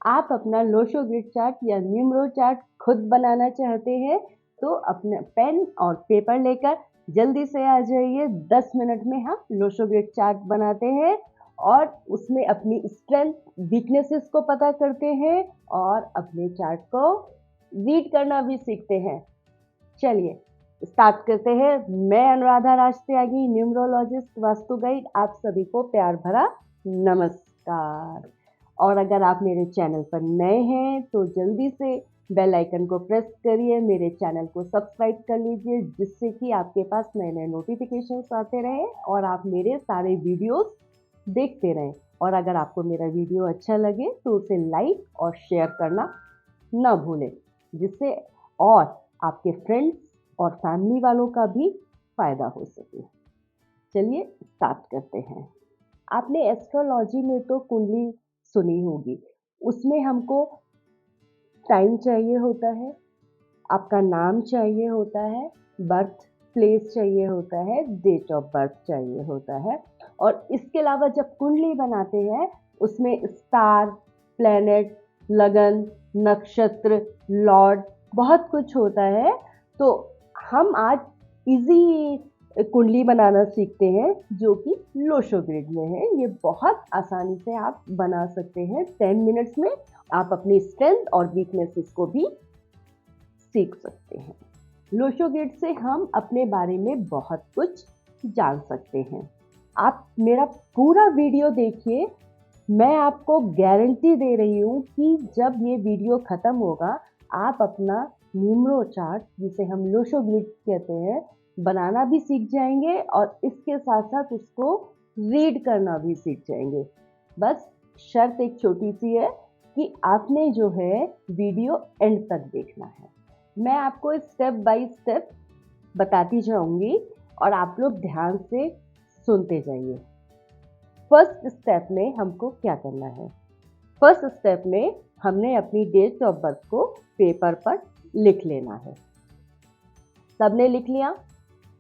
आप अपना Lo Shu grid chart या न्यूमरो चार्ट खुद बनाना चाहते हैं तो अपना पेन और पेपर लेकर जल्दी से आ जाइए। 10 मिनट में हम लोशो ग्रिड चार्ट बनाते हैं और उसमें अपनी स्ट्रेंथ वीकनेसेस को पता करते हैं और अपने चार्ट को रीड करना भी सीखते हैं। चलिए स्टार्ट करते हैं। मैं अनुराधा राजत्यागी, न्यूमरोलॉजिस्ट, वास्तु गाइड, आप सभी को प्यार भरा नमस्कार। और अगर आप मेरे चैनल पर नए हैं तो जल्दी से बेल आइकन को प्रेस करिए, मेरे चैनल को सब्सक्राइब कर लीजिए जिससे कि आपके पास नए नए नोटिफिकेशंस आते रहें और आप मेरे सारे वीडियोस देखते रहें। और अगर आपको मेरा वीडियो अच्छा लगे तो उसे लाइक और शेयर करना ना भूलें, जिससे और आपके फ्रेंड्स और फैमिली वालों का भी फायदा हो सके। चलिए स्टार्ट करते हैं। आपने एस्ट्रोलॉजी में तो कुंडली सुनी होगी, उसमें हमको टाइम चाहिए होता है, आपका नाम चाहिए होता है, बर्थ प्लेस चाहिए होता है, डेट ऑफ बर्थ चाहिए होता है। और इसके अलावा जब कुंडली बनाते हैं उसमें स्टार, प्लैनेट, लगन, नक्षत्र, लॉर्ड, बहुत कुछ होता है। तो हम आज इजी कुंडली बनाना सीखते हैं जो कि लोशो ग्रिड में है। ये बहुत आसानी से आप बना सकते हैं। 10 मिनट्स में आप अपनी स्ट्रेंथ और वीकनेसेस को भी सीख सकते हैं। लोशो ग्रिड से हम अपने बारे में बहुत कुछ जान सकते हैं। आप मेरा पूरा वीडियो देखिए, मैं आपको गारंटी दे रही हूँ कि जब ये वीडियो ख़त्म होगा आप अपना न्यूमरो चार्ट, जिसे हम लोशो ग्रिड कहते हैं, बनाना भी सीख जाएंगे और इसके साथ साथ उसको रीड करना भी सीख जाएंगे। बस शर्त एक छोटी सी है कि आपने जो है वीडियो एंड तक देखना है। मैं आपको स्टेप बाय स्टेप बताती जाऊंगी और आप लोग ध्यान से सुनते जाइए। फर्स्ट स्टेप में हमको क्या करना है? फर्स्ट स्टेप में हमने अपनी डेट ऑफ बर्थ को पेपर पर लिख लेना है। सबने लिख लिया?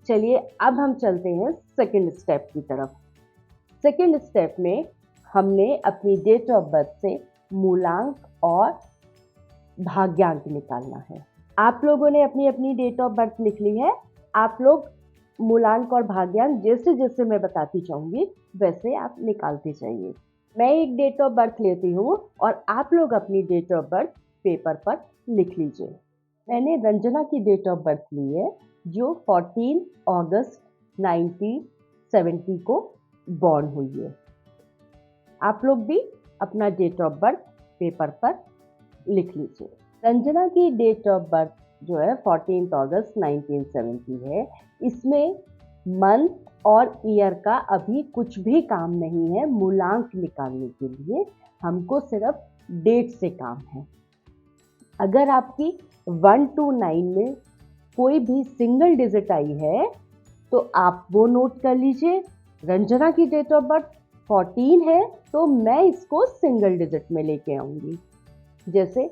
चलिए अब हम चलते हैं सेकंड स्टेप की तरफ। सेकंड स्टेप में हमने अपनी डेट ऑफ बर्थ से मूलांक और भाग्यांक निकालना है। आप लोगों ने अपनी अपनी डेट ऑफ बर्थ लिख ली है। आप लोग मूलांक और भाग्यांक जैसे जैसे मैं बताती जाऊंगी वैसे आप निकालते जाइए। मैं एक डेट ऑफ बर्थ लेती हूँ और आप लोग अपनी डेट ऑफ बर्थ पेपर पर लिख लीजिए। मैंने रंजना की डेट ऑफ बर्थ ली है जो 14 अगस्त 1970 को बॉर्न हुई है। आप लोग भी अपना डेट ऑफ बर्थ पेपर पर लिख लीजिए। रंजना की डेट ऑफ बर्थ जो है 14 अगस्त 1970 है। इसमें मंथ और ईयर का अभी कुछ भी काम नहीं है। मूलांक निकालने के लिए हमको सिर्फ डेट से काम है। अगर आपकी 1 to 9 में कोई भी सिंगल डिजिट आई है तो आप वो नोट कर लीजिए। रंजना की डेट ऑफ बर्थ 14 है तो मैं इसको सिंगल डिजिट में लेके आऊंगी। जैसे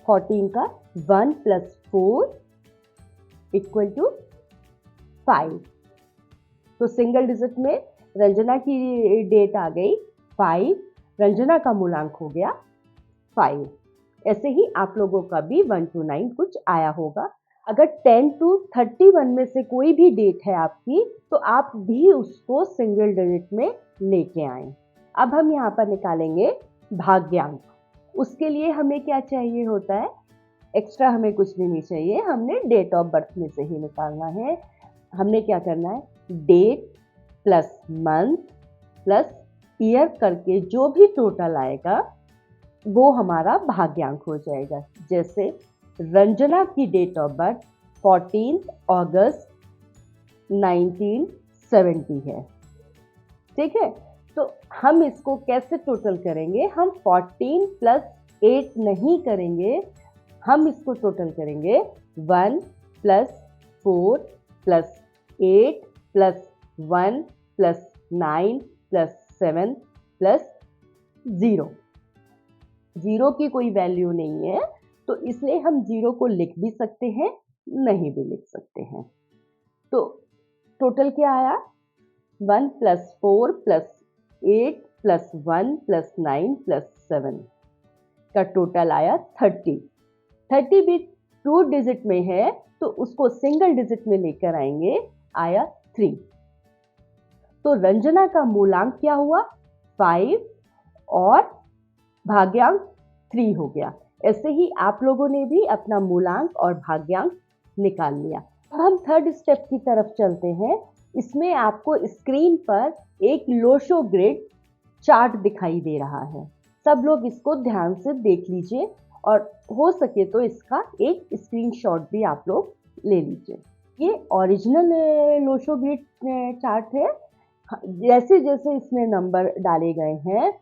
14 का 1 + 4 = 5। तो सिंगल डिजिट में रंजना की डेट आ गई 5, रंजना का मूलांक हो गया 5। ऐसे ही आप लोगों का भी 1 to 9 कुछ आया होगा। अगर 10 to 31 में से कोई भी डेट है आपकी तो आप भी उसको सिंगल डिजिट में लेके आए। अब हम यहाँ पर निकालेंगे भाग्यांक। उसके लिए हमें क्या चाहिए होता है? एक्स्ट्रा हमें कुछ भी नहीं चाहिए, हमने डेट ऑफ बर्थ में से ही निकालना है। हमने क्या करना है? Date plus month plus year करके जो भी टोटल आएगा वो हमारा भाग्यांक हो जाएगा। जैसे रंजना की डेट ऑफ बर्थ 14 अगस्त 1970 है, ठीक है। तो हम इसको कैसे टोटल करेंगे? हम 14 + 8 नहीं करेंगे, हम इसको टोटल करेंगे 1 + 4 + 8 + 1 + 9 + 7 + 0। जीरो की कोई वैल्यू नहीं है तो इसलिए हम जीरो को लिख भी सकते हैं, नहीं भी लिख सकते हैं। तो टोटल क्या आया? 1 + 4 + 8 + 1 + 9 + 7। का टोटल आया 30। 30 भी 2 डिजिट में है तो उसको सिंगल डिजिट में लेकर आएंगे, आया 3। तो रंजना का मूलांक क्या हुआ? 5 और भाग्यांक 3 हो गया। ऐसे ही आप लोगों ने भी अपना मूलांक और भाग्यांक निकाल लिया। अब हम थर्ड स्टेप की तरफ चलते हैं। इसमें आपको स्क्रीन पर एक लोशो ग्रिड चार्ट दिखाई दे रहा है। सब लोग इसको ध्यान से देख लीजिए और हो सके तो इसका एक स्क्रीनशॉट भी आप लोग ले लीजिए। ये ओरिजिनल लोशो ग्रिड चार्ट है। जैसे जैसे इसमें नंबर डाले गए हैं,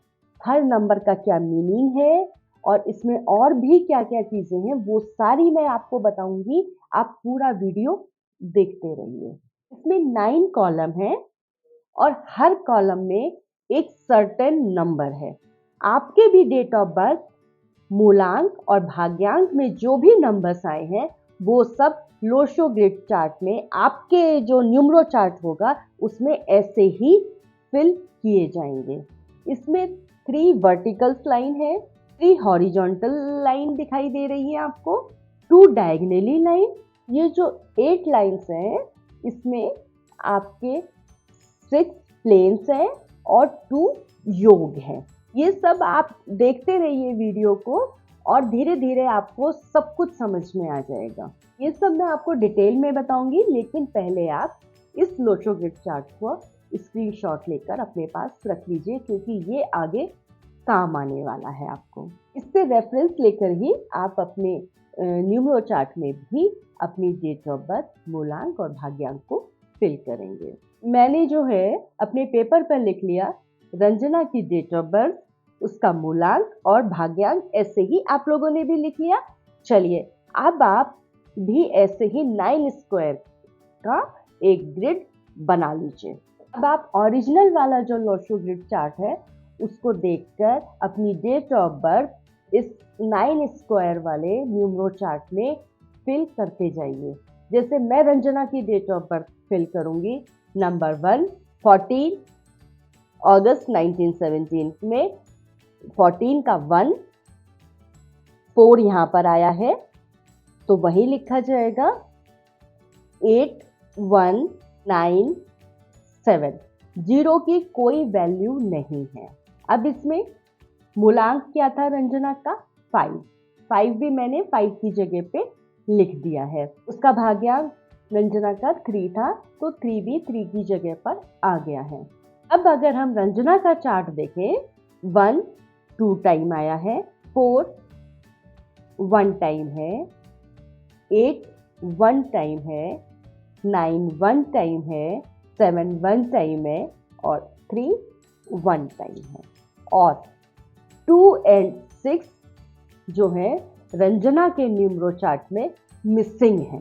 हर नंबर का क्या मीनिंग है और इसमें और भी क्या क्या चीज़ें हैं, वो सारी मैं आपको बताऊंगी। आप पूरा वीडियो देखते रहिए। इसमें 9 कॉलम है और हर कॉलम में एक सर्टेन नंबर है। आपके भी डेट ऑफ बर्थ, मूलांक और भाग्यांक में जो भी नंबर्स आए हैं वो सब लोशो ग्रिड चार्ट में आपके जो न्यूमरो चार्ट होगा उसमें ऐसे ही फिल किए जाएंगे। इसमें 3 वर्टिकल्स लाइन है, 3 हॉरिजॉन्टल लाइन दिखाई दे रही है आपको, 2 डायगनली लाइन। ये जो 8 लाइन्स हैं इसमें आपके 6 प्लेन्स हैं और 2 योग हैं। ये सब आप देखते रहिए वीडियो को और धीरे धीरे आपको सब कुछ समझ में आ जाएगा। ये सब मैं आपको डिटेल में बताऊंगी, लेकिन पहले आप इस लोशो ग्रिड चार्ट को स्क्रीनशॉट लेकर अपने पास रख लीजिए, क्योंकि ये आगे काम आने वाला है आपको। इससे रेफरेंस लेकर ही आप अपने न्यूमरो चार्ट में भी अपनी डेट ऑफ बर्थ, मूलांक और भाग्यांक को फिल करेंगे। मैंने जो है अपने पेपर पर लिख लिया रंजना की डेट ऑफ बर्थ, उसका मूलांक और भाग्यांक, ऐसे ही आप लोगों ने भी लिख लिया। चलिए अब आप भी ऐसे ही 9 स्क्वायर का एक ग्रिड बना लीजिए। अब आप ओरिजिनल वाला जो लोशो ग्रिड चार्ट है उसको देखकर अपनी डेट ऑफ बर्थ इस 9 स्क्वायर वाले न्यूमरो चार्ट में फिल करते जाइए। जैसे मैं रंजना की डेट ऑफ बर्थ फिल करूंगी, नंबर 1 14 अगस्त 1917 में 14 का 1, 4 यहाँ पर आया है तो वही लिखा जाएगा 8 1 9 7। 0 की कोई वैल्यू नहीं है। अब इसमें मूलांक क्या था रंजना का? 5 भी मैंने 5 की जगह पे लिख दिया है। उसका भाग्यांक रंजना का 3 था तो 3 भी 3 की जगह पर आ गया है। अब अगर हम रंजना का चार्ट देखें, 1 2 टाइम आया है, 4 1 टाइम है, 8 1 टाइम है, 9 1 टाइम है, 7 1 टाइम है और 3 1 टाइम है। और 2 एंड 6 जो है रंजना के न्यूमरो चार्ट में मिसिंग है।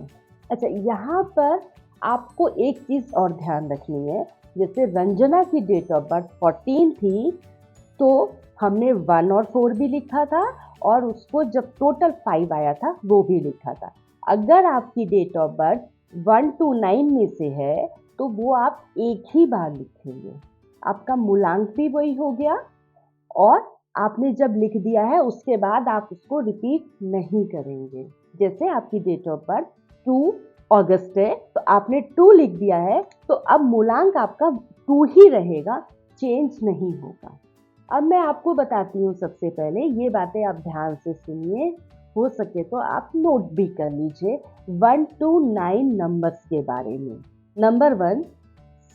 अच्छा, यहाँ पर आपको एक चीज़ और ध्यान रखनी है। जैसे रंजना की डेट ऑफ बर्थ 14 थी तो हमने 1 और 4 भी लिखा था और उसको जब टोटल 5 आया था वो भी लिखा था। अगर आपकी डेट ऑफ बर्थ 1 to 9 में से है तो वो आप एक ही बार लिखेंगे। आपका मूलांक भी वही हो गया और आपने जब लिख दिया है उसके बाद आप उसको रिपीट नहीं करेंगे। जैसे आपकी डेट ऑफ बर्थ 2 अगस्त है तो आपने 2 लिख दिया है तो अब मूलांक आपका 2 ही रहेगा, चेंज नहीं होगा। अब मैं आपको बताती हूँ, सबसे पहले ये बातें आप ध्यान से सुनिए, हो सके तो आप नोट भी कर लीजिए 1 to 9 नंबर्स के बारे में। नंबर 1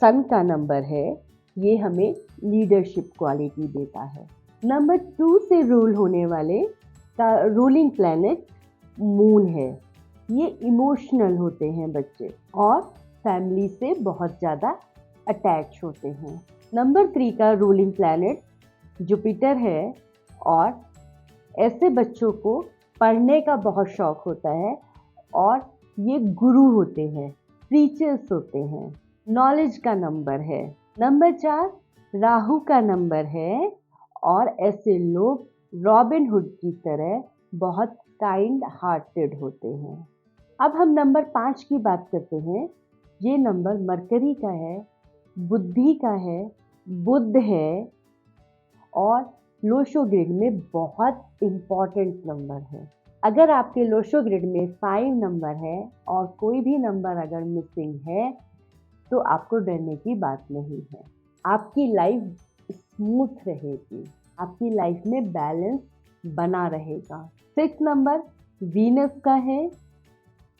सन का नंबर है, ये हमें लीडरशिप क्वालिटी देता है। नंबर 2 से रूल होने वाले का रूलिंग प्लैनेट मून है। ये इमोशनल होते हैं बच्चे और फैमिली से बहुत ज़्यादा अटैच होते हैं। नंबर 3 का रूलिंग प्लैनेट जुपिटर है और ऐसे बच्चों को पढ़ने का बहुत शौक होता है और ये गुरु होते हैं, टीचर्स होते हैं। नॉलेज का नंबर है। नंबर 4 राहु का नंबर है और ऐसे लोग रॉबिन हुड की तरह बहुत काइंड हार्टेड होते हैं। अब हम नंबर 5 की बात करते हैं। ये नंबर मरकरी का है, बुद्धि का है, बुध है और लोशो ग्रिड में बहुत इम्पॉर्टेंट नंबर है। अगर आपके लोशो ग्रिड में 5 नंबर है और कोई भी नंबर अगर मिसिंग है तो आपको डरने की बात नहीं है। आपकी लाइफ स्मूथ रहेगी, आपकी लाइफ में बैलेंस बना रहेगा। 6 नंबर वीनस का है।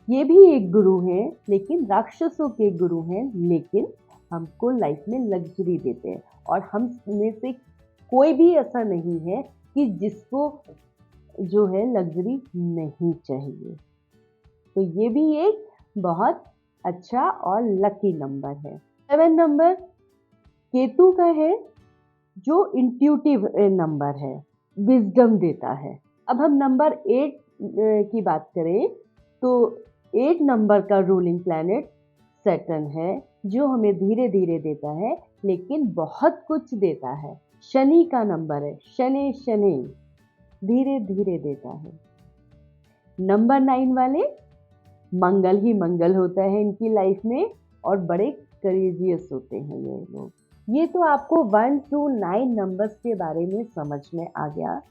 ये भी एक गुरु है, लेकिन राक्षसों के गुरु हैं, लेकिन हमको लाइफ में लग्जरी देते हैं और हम में से कोई भी ऐसा नहीं है कि जिसको जो है लग्जरी नहीं चाहिए। तो ये भी एक बहुत अच्छा और लकी नंबर है। 7 नंबर केतु का है, जो इंट्यूटिव नंबर है, विजडम देता है। अब हम नंबर 8 की बात करें तो 8 नंबर का रूलिंग प्लैनेट सैटर्न है, जो हमें धीरे धीरे देता है लेकिन बहुत कुछ देता है। शनि का नंबर है, शनि शनि धीरे धीरे देता है। नंबर 9 वाले मंगल ही मंगल होता है इनकी लाइफ में और बड़े करेजियस होते हैं ये लोग। ये तो आपको 1 to 9 नंबर्स के बारे में समझ में आ गया।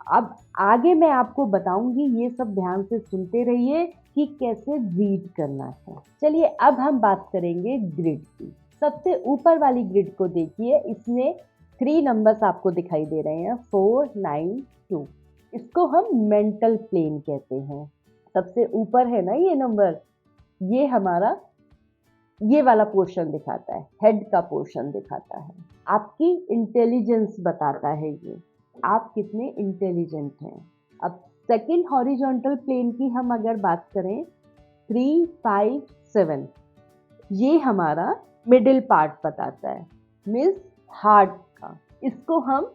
अब आगे मैं आपको बताऊंगी, ये सब ध्यान से सुनते रहिए कि कैसे रीड करना है। चलिए अब हम बात करेंगे ग्रिड की। सबसे ऊपर वाली ग्रिड को देखिए, इसमें 3 नंबर्स आपको दिखाई दे रहे हैं, 4, 9, 2। इसको हम मेंटल प्लेन कहते हैं। सबसे ऊपर है ना ये नंबर, ये हमारा ये वाला पोर्शन दिखाता है, हेड का पोर्शन दिखाता है, आपकी इंटेलिजेंस बताता है ये, आप कितने इंटेलिजेंट हैं। अब सेकंड हॉरिजॉन्टल प्लेन की हम अगर बात करें, 3, 5, 7, ये हमारा मिडिल पार्ट बताता है, मीन्स हार्ट का। इसको हम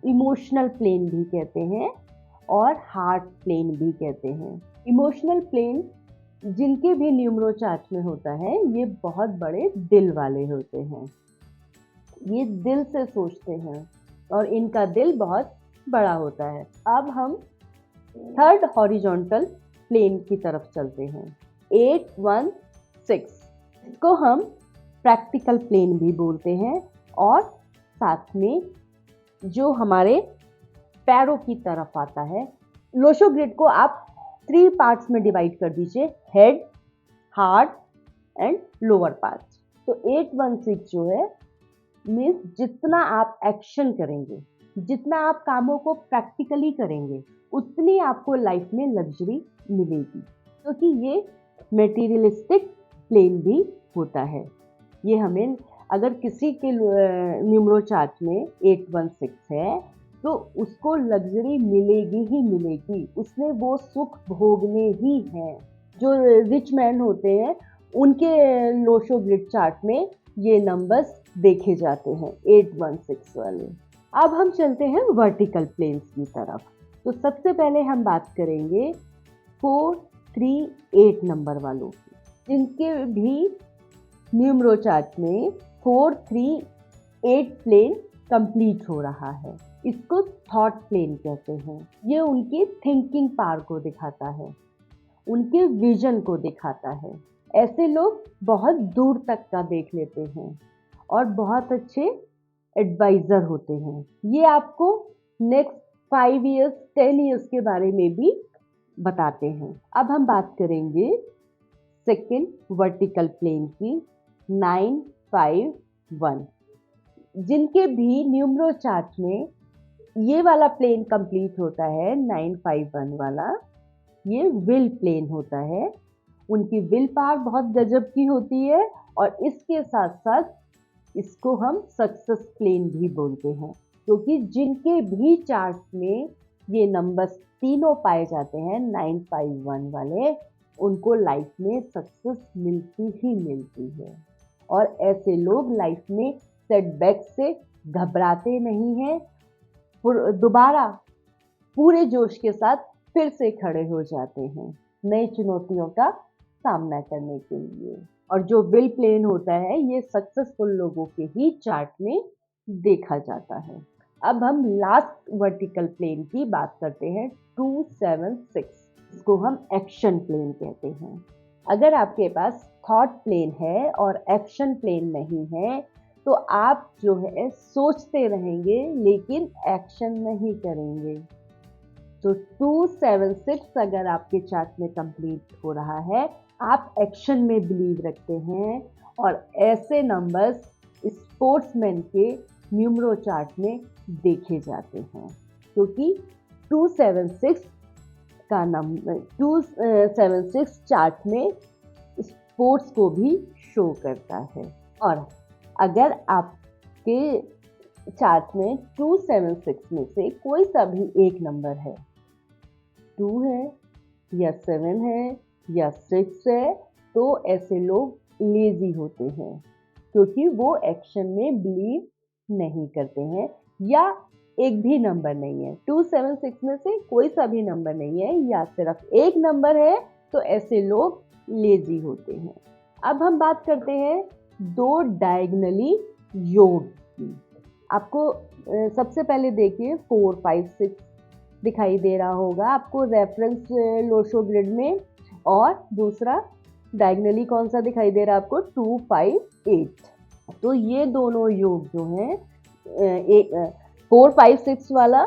इमोशनल प्लेन भी कहते हैं और हार्ट प्लेन भी कहते हैं। इमोशनल प्लेन जिनके भी न्यूमरो चार्ट में होता है, ये बहुत बड़े दिल वाले होते हैं, ये दिल से सोचते हैं और इनका दिल बहुत बड़ा होता है। अब हम थर्ड हॉरिजॉन्टल प्लेन की तरफ चलते हैं, 8, 1, 6। इसको हम प्रैक्टिकल प्लेन भी बोलते हैं और साथ में जो हमारे पैरों की तरफ आता है। लोशो ग्रिड को आप 3 पार्ट्स में डिवाइड कर दीजिए, head, heart and lower parts. तो 8, 1, 6 जो है, मीन्स जितना आप एक्शन करेंगे, जितना आप कामों को प्रैक्टिकली करेंगे, उतनी आपको लाइफ में लग्जरी मिलेगी, क्योंकि ये मटेरियलिस्टिक प्लेन भी होता है। ये हमें, अगर किसी के न्यूमरो चार्ट में 8, 1, 6 है तो उसको लग्जरी मिलेगी ही मिलेगी, उसने वो सुख भोगने ही हैं। जो रिच मैन होते हैं उनके लोशो ग्रिड चार्ट में ये नंबर्स देखे जाते हैं, 8, 1, 6 वाले। अब हम चलते हैं वर्टिकल प्लेन्स की तरफ। तो सबसे पहले हम बात करेंगे 4, 3, 8 नंबर वालों की, जिनके भी न्यूमरो चार्ट में 4, 3, 8 प्लेन कंप्लीट हो रहा है। इसको थॉट प्लेन कहते हैं। ये उनकी थिंकिंग पावर को दिखाता है, उनके विजन को दिखाता है। ऐसे लोग बहुत दूर तक का देख लेते हैं और बहुत अच्छे एडवाइज़र होते हैं। ये आपको नेक्स्ट 5 इयर्स 10 इयर्स के बारे में भी बताते हैं। अब हम बात करेंगे सेकंड वर्टिकल प्लेन की, 9, 5, 1। जिनके भी न्यूमरो चार्ट में ये वाला प्लेन कंप्लीट होता है, 9, 5, 1 वाला, ये विल प्लेन होता है। उनकी विल पावर बहुत गजब की होती है और इसके साथ साथ इसको हम सक्सेस प्लेन भी बोलते हैं, क्योंकि जिनके भी चार्ट में ये नंबर्स तीनों पाए जाते हैं, 9, 5, 1 वाले, उनको लाइफ में सक्सेस मिलती ही मिलती है। और ऐसे लोग लाइफ में सेटबैक से घबराते नहीं हैं, दोबारा पूरे जोश के साथ फिर से खड़े हो जाते हैं नई चुनौतियों का सामना करने के लिए। और जो विल प्लेन होता है, ये सक्सेसफुल लोगों के ही चार्ट में देखा जाता है। अब हम लास्ट वर्टिकल प्लेन की बात करते हैं, 2, 7, 6। इसको हम एक्शन प्लेन कहते हैं। अगर आपके पास थॉट प्लेन है और एक्शन प्लेन नहीं है, तो आप जो है सोचते रहेंगे लेकिन एक्शन नहीं करेंगे। तो 276 अगर आपके चार्ट में कंप्लीट हो रहा है, आप एक्शन में बिलीव रखते हैं और ऐसे नंबर्स स्पोर्ट्समैन के न्यूमरो चार्ट में देखे जाते हैं, क्योंकि 276 का नंबर 276 चार्ट में स्पोर्ट्स को भी शो करता है। और अगर आपके चार्ट में 276 में से कोई सा भी एक नंबर है, 2 है या 7 है या 6 है, तो ऐसे लोग लेजी होते हैं, क्योंकि वो एक्शन में बिलीव नहीं करते हैं। या एक भी नंबर नहीं है, 276 में से कोई सा भी नंबर नहीं है या सिर्फ एक नंबर है, तो ऐसे लोग लेजी होते हैं। अब हम बात करते हैं दो डायगोनली योग की। आपको सबसे पहले देखिए 4, 5, 6 दिखाई दे रहा होगा आपको रेफरेंस लोशो ग्रिड में, और दूसरा डायगोनली कौन सा दिखाई दे रहा है आपको, 2, 5, 8। तो ये दोनों योग जो हैं, 4, 5, 6 वाला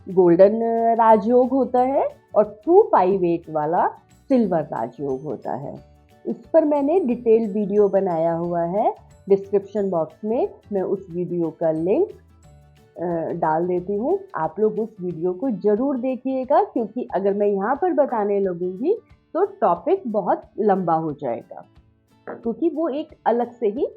गोल्डन राजयोग होता है और 2, 5, 8 वाला सिल्वर राजयोग होता है। इस पर मैंने डिटेल वीडियो बनाया हुआ है, डिस्क्रिप्शन बॉक्स में मैं उस वीडियो का लिंक डाल देती हूँ। आप लोग उस वीडियो को ज़रूर देखिएगा, क्योंकि अगर मैं यहाँ पर बताने लगूंगी तो टॉपिक बहुत लंबा हो जाएगा, क्योंकि वो एक अलग से ही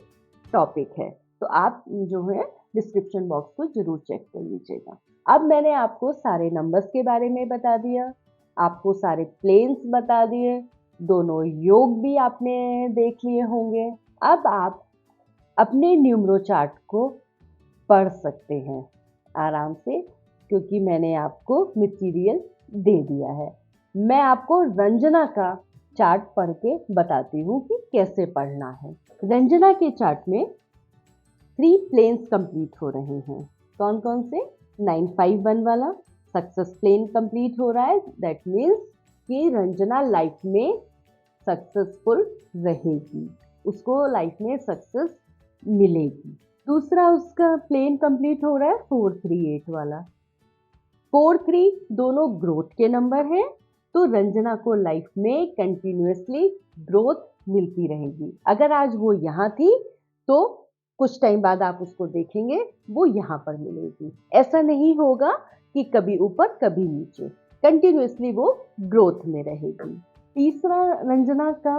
टॉपिक है। तो आप जो है डिस्क्रिप्शन बॉक्स को ज़रूर चेक कर लीजिएगा। अब मैंने आपको सारे नंबर्स के बारे में बता दिया, आपको सारे प्लेन्स बता दिए, दोनों योग भी आपने देख लिए होंगे। अब आप अपने न्यूमरो चार्ट को पढ़ सकते हैं आराम से, क्योंकि मैंने आपको मटेरियल दे दिया है। मैं आपको रंजना का चार्ट पढ़ के बताती हूँ कि कैसे पढ़ना है। रंजना के चार्ट में 3 प्लेन्स कंप्लीट हो रहे हैं। कौन कौन से? 951 वाला सक्सेस प्लेन कंप्लीट हो रहा है, दैट मीन्स कि रंजना लाइफ में सक्सेसफुल रहेगी, उसको लाइफ में सक्सेस मिलेगी। दूसरा उसका प्लेन कंप्लीट हो रहा है 438 वाला। 4-3 दोनों ग्रोथ के नंबर हैं, तो रंजना को लाइफ में कंटिन्यूअसली ग्रोथ मिलती रहेगी। अगर आज वो यहाँ थी तो कुछ टाइम बाद आप उसको देखेंगे वो यहाँ पर मिलेगी। ऐसा नहीं होगा कि कभी ऊपर कभी नीचे, कंटिन्यूअसली वो ग्रोथ में रहेगी। तीसरा रंजना का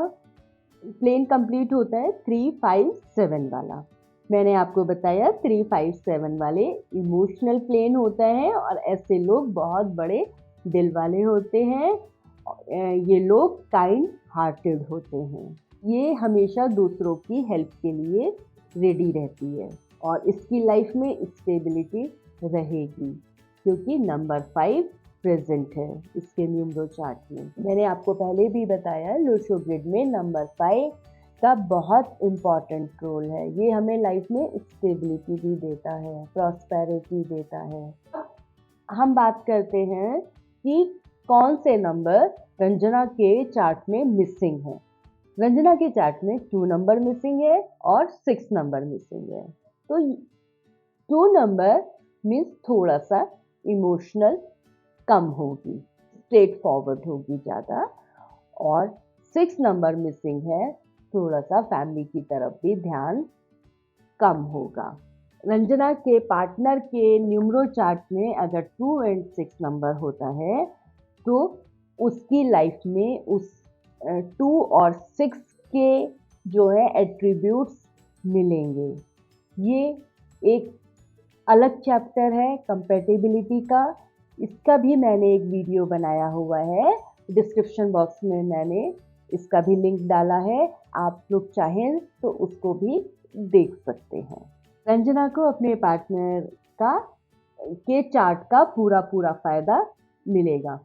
प्लेन कंप्लीट होता है 357 वाला। मैंने आपको बताया 357 वाले इमोशनल प्लेन होता है और ऐसे लोग बहुत बड़े दिल वाले होते हैं। ये लोग काइंड हार्टेड होते हैं, ये हमेशा दूसरों की हेल्प के लिए रेडी रहती है और इसकी लाइफ में स्टेबिलिटी रहेगी, क्योंकि नंबर 5 प्रेजेंट है इसके न्यूमरो चार्ट में। मैंने आपको पहले भी बताया लोशो ग्रिड में नंबर 5 का बहुत इम्पॉर्टेंट रोल है। ये हमें लाइफ में स्टेबिलिटी भी देता है, प्रॉस्पेरिटी देता है। हम बात करते हैं कि कौन से नंबर रंजना के चार्ट में मिसिंग है। रंजना के चार्ट में 2 नंबर मिसिंग है और 6 नंबर मिसिंग है। तो 2 नंबर मीन्स थोड़ा सा इमोशनल कम होगी, स्ट्रेट फॉरवर्ड होगी ज़्यादा, और 6 नंबर मिसिंग है, थोड़ा सा फैमिली की तरफ भी ध्यान कम होगा। रंजना के पार्टनर के न्यूमरो चार्ट में अगर 2 और 6 नंबर होता है तो उसकी लाइफ में उस 2 और 6 के जो है एट्रीब्यूट्स मिलेंगे। ये एक अलग चैप्टर है कंपैटिबिलिटी का, इसका भी मैंने एक वीडियो बनाया हुआ है, डिस्क्रिप्शन बॉक्स में मैंने इसका भी लिंक डाला है, आप लोग चाहें तो उसको भी देख सकते हैं। रंजना को अपने पार्टनर के चार्ट का पूरा फायदा मिलेगा।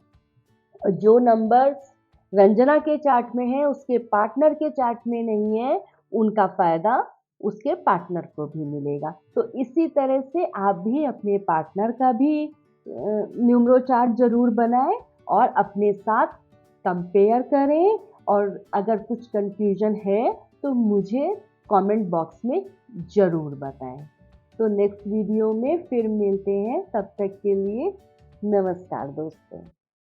जो नंबर्स रंजना के चार्ट में है उसके पार्टनर के चार्ट में नहीं है, उनका फायदा उसके पार्टनर को भी मिलेगा। तो इसी तरह से आप भी अपने पार्टनर का भी न्यूमरो चार्ट जरूर बनाएं और अपने साथ कंपेयर करें, और अगर कुछ कंफ्यूजन है तो मुझे कमेंट बॉक्स में ज़रूर बताएं। तो नेक्स्ट वीडियो में फिर मिलते हैं, तब तक के लिए नमस्कार दोस्तों।